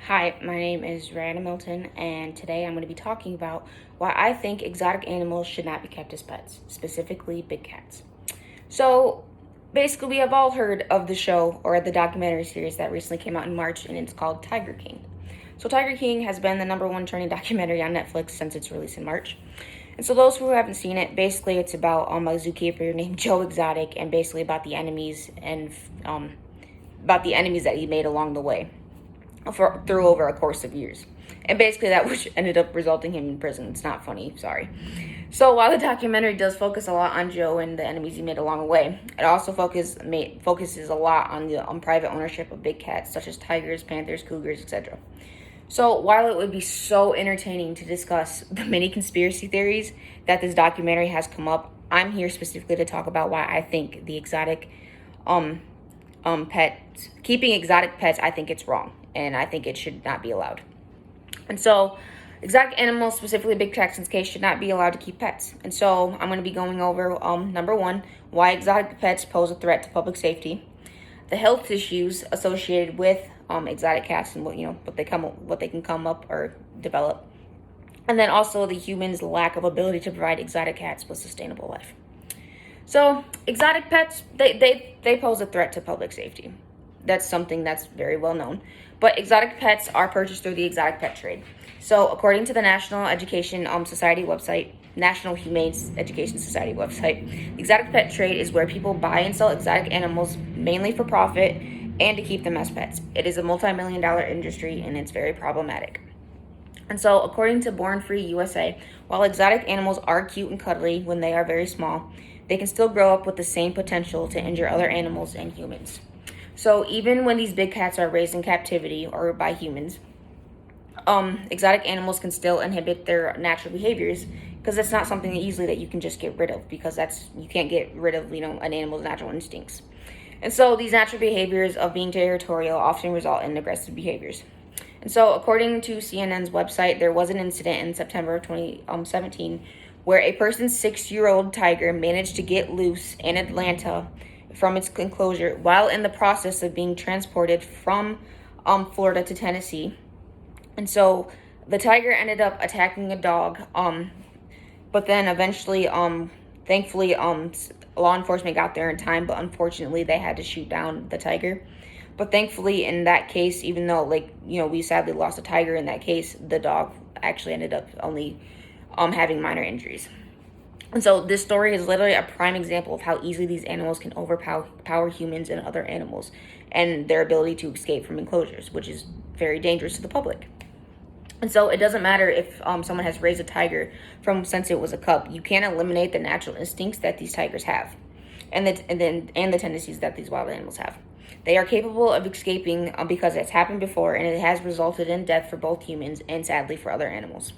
Hi, my name is Raiyana Mildton, and today I'm going to be talking about why I think exotic animals should not be kept as pets, specifically big cats. So, basically, we have all heard of the show or the documentary series that recently came out in March, and it's called Tiger King. So, Tiger King has been the #1 trending documentary on Netflix since its release in March. And so, those who haven't seen it, basically, it's about a zookeeper named Joe Exotic, and basically about the enemies and about the enemies that he made along the way through over a course of years. And basically that which ended up resulting him in prison. It's not funny, sorry. So while the documentary does focus a lot on Joe and the enemies he made along the way, it also focuses a lot on the private ownership of big cats such as tigers, panthers, cougars, etc. So while it would be so entertaining to discuss the many conspiracy theories that this documentary has come up, I'm here specifically to talk about why I think the exotic pets, keeping exotic pets, I think it's wrong, and I think it should not be allowed. And so, exotic animals, specifically big cats in this case, should not be allowed to keep pets. And so, I'm going to be going over number one, why exotic pets pose a threat to public safety, the health issues associated with exotic cats and what they can come up or develop, and then also the humans' lack of ability to provide exotic cats with sustainable life. So, exotic pets, they pose a threat to public safety. That's something that's very well known. But exotic pets are purchased through the exotic pet trade. So, according to the National Education Society website, National Humane Education Society website, the exotic pet trade is where people buy and sell exotic animals mainly for profit and to keep them as pets. It is a multi-million-dollar industry and it's very problematic. And so, according to Born Free USA, while exotic animals are cute and cuddly when they are very small, they can still grow up with the same potential to injure other animals and humans. So even when these big cats are raised in captivity or by humans, exotic animals can still inhibit their natural behaviors because that's not something easily that you can just get rid of, because you can't get rid of an animal's natural instincts. And so these natural behaviors of being territorial often result in aggressive behaviors. And so according to CNN's website, there was an incident in September of 2017 where a person's 6-year-old tiger managed to get loose in Atlanta from its enclosure while in the process of being transported from Florida to Tennessee. And so the tiger ended up attacking a dog, but then eventually, thankfully, law enforcement got there in time, but unfortunately they had to shoot down the tiger. But thankfully in that case, even though we sadly lost a tiger in that case, the dog actually ended up only having minor injuries. And so this story is literally a prime example of how easily these animals can overpower humans and other animals and their ability to escape from enclosures, which is very dangerous to the public. And so it doesn't matter if someone has raised a tiger since it was a cub. You can't eliminate the natural instincts that these tigers have and the tendencies that these wild animals have. They are capable of escaping because it's happened before, and it has resulted in death for both humans and sadly for other animals.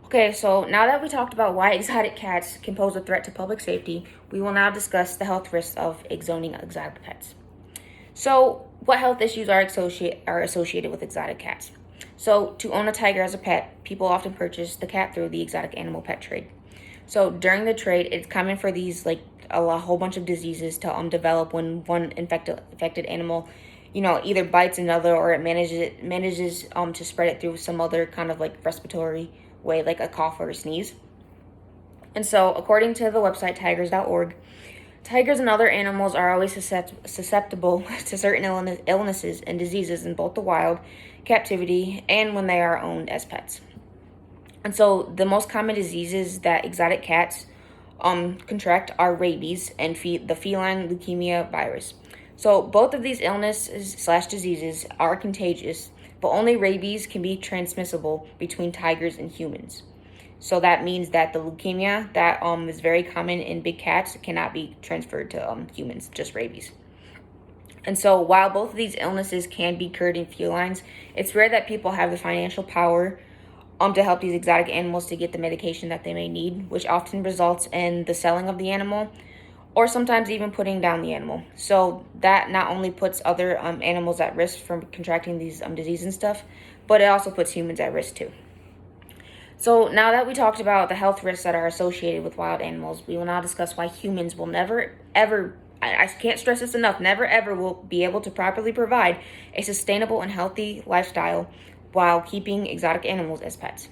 Okay, so now that we talked about why exotic cats can pose a threat to public safety, we will now discuss the health risks of owning exotic pets. So, what health issues are associated with exotic cats? So, to own a tiger as a pet, people often purchase the cat through the exotic animal pet trade. So, during the trade, it's common for these a whole bunch of diseases to develop when one infected animal either bites another, or it manages to spread it through some other kind of respiratory way, like a cough or a sneeze. And so according to the website tigers.org, tigers and other animals are always susceptible to certain illnesses and diseases in both the wild, captivity, and when they are owned as pets. And so the most common diseases that exotic cats contract are rabies and the feline leukemia virus. So both of these illnesses/diseases are contagious, but only rabies can be transmissible between tigers and humans. So that means that the leukemia that is very common in big cats cannot be transferred to humans, just rabies. And so while both of these illnesses can be cured in felines, it's rare that people have the financial power to help these exotic animals to get the medication that they may need, which often results in the selling of the animal, or sometimes even putting down the animal. So that not only puts other animals at risk from contracting these diseases and stuff, but it also puts humans at risk too. So now that we talked about the health risks that are associated with wild animals, we will now discuss why humans will never, ever I can't stress this enough, never ever will be able to properly provide a sustainable and healthy lifestyle while keeping exotic animals as pets.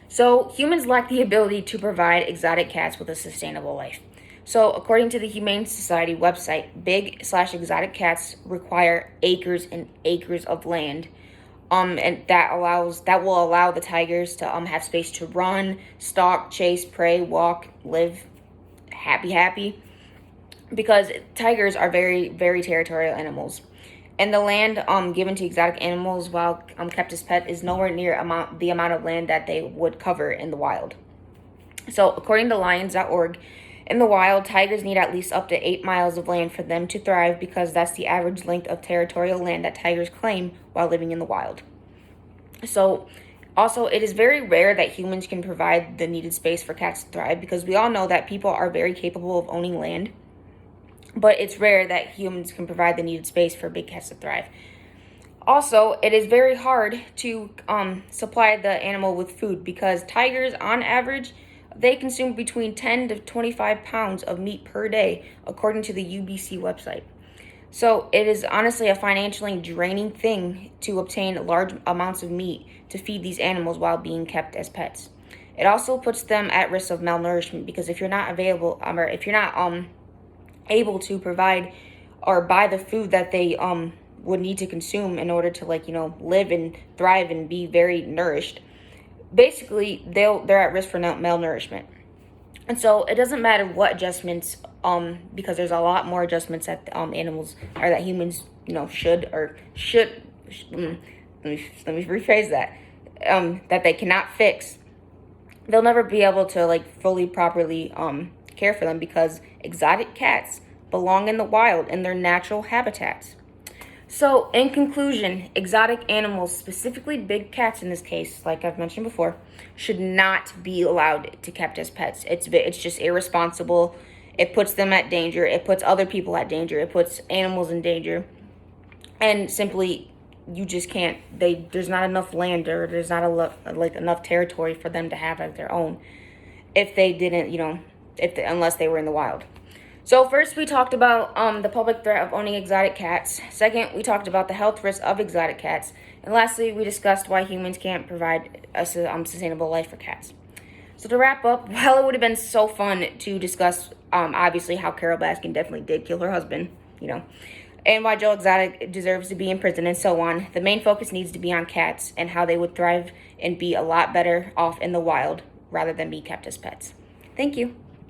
So humans lack the ability to provide exotic cats with a sustainable life. So according to the Humane Society website, big/exotic cats require acres and acres of land. And that will allow the tigers to have space to run, stalk, chase, prey, walk, live happy, because tigers are very, very territorial animals. And the land given to exotic animals while kept as pet is nowhere near the amount of land that they would cover in the wild. So according to lions.org, in the wild, tigers need at least up to 8 miles of land for them to thrive, because that's the average length of territorial land that tigers claim while living in the wild. So also, it is very rare that humans can provide the needed space for cats to thrive, because we all know that people are very capable of owning land, but it's rare that humans can provide the needed space for big cats to thrive. Also, it is very hard to supply the animal with food, because tigers, on average, they consume between 10 to 25 pounds of meat per day, according to the UBC website. So it is honestly a financially draining thing to obtain large amounts of meat to feed these animals while being kept as pets. It also puts them at risk of malnourishment, because if you're not available, or if you're not able to provide or buy the food that they would need to consume in order to live and thrive and be very nourished, basically they're at risk for malnourishment. And so it doesn't matter what adjustments, because there's a lot more adjustments that animals, or that humans should let me rephrase that, that they cannot fix. They'll never be able to fully properly care for them, because exotic cats belong in the wild in their natural habitats. So, in conclusion, exotic animals, specifically big cats in this case, like I've mentioned before, should not be allowed to kept as pets. It's just irresponsible. It puts them at danger. It puts other people at danger. It puts animals in danger. And simply, you just can't. There's not enough land, or there's not enough territory for them to have as their own, if they didn't, unless they were in the wild. So first, we talked about the public threat of owning exotic cats. Second, we talked about the health risks of exotic cats. And lastly, we discussed why humans can't provide a sustainable life for cats. So to wrap up, while it would have been so fun to discuss, obviously, how Carol Baskin definitely did kill her husband, and why Joe Exotic deserves to be in prison and so on, the main focus needs to be on cats and how they would thrive and be a lot better off in the wild rather than be kept as pets. Thank you.